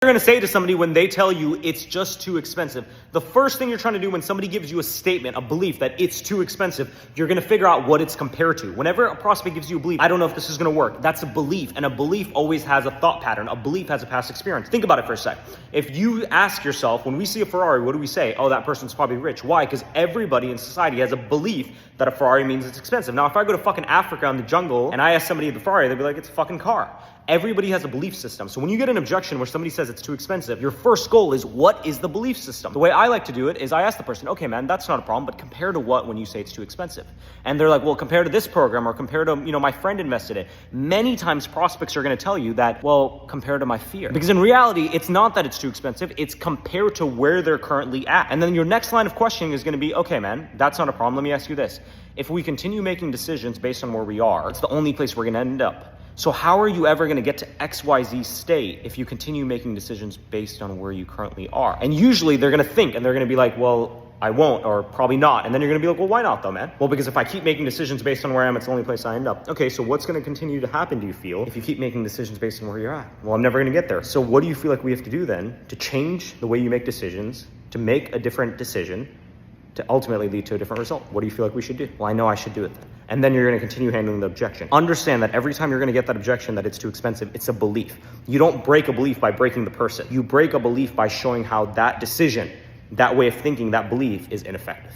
going to say to somebody when they tell you it's just too expensive? The first thing you're trying to do when somebody gives you a statement, a belief that it's too expensive, you're going to figure out what it's compared to. Whenever a prospect gives you a belief, I don't know if this is going to work, that's a belief. And a belief always has a thought pattern. A belief has a past experience. Think about it for a sec. If you ask yourself, when we see a Ferrari, what do we say? Oh, that person's probably rich. Why? Because everybody in society has a belief that a Ferrari means it's expensive. Now, if I go to fucking Africa in the jungle and I ask somebody the Ferrari, they'd be like, it's a fucking car. Everybody has a belief system. So when you get an objection where somebody says it's too expensive, your first goal is, what is the belief system? The way I like to do it is I ask the person, okay, man, that's not a problem, but compare to what when you say it's too expensive? And they're like, well, compare to this program, or compare to, my friend invested it. Many times prospects are going to tell you that, well, compare to my fear. Because in reality, it's not that it's too expensive, it's compared to where they're currently at. And then your next line of questioning is going to be, okay, man, that's not a problem. Let me ask you this. If we continue making decisions based on where we are, it's the only place we're going to end up. So how are you ever going to get to XYZ state if you continue making decisions based on where you currently are? And usually they're going to think and they're going to be like, well, I won't, or probably not. And then you're going to be like, well, why not though, man? Well, because if I keep making decisions based on where I am, it's the only place I end up. Okay, so what's going to continue to happen, do you feel, if you keep making decisions based on where you're at? Well, I'm never going to get there. So what do you feel like we have to do then to change the way you make decisions, to make a different decision, to ultimately lead to a different result? What do you feel like we should do? Well, I know I should do it then. And then you're going to continue handling the objection. Understand that every time you're going to get that objection that it's too expensive, it's a belief. You don't break a belief by breaking the person. You break a belief by showing how that decision, that way of thinking, that belief is ineffective.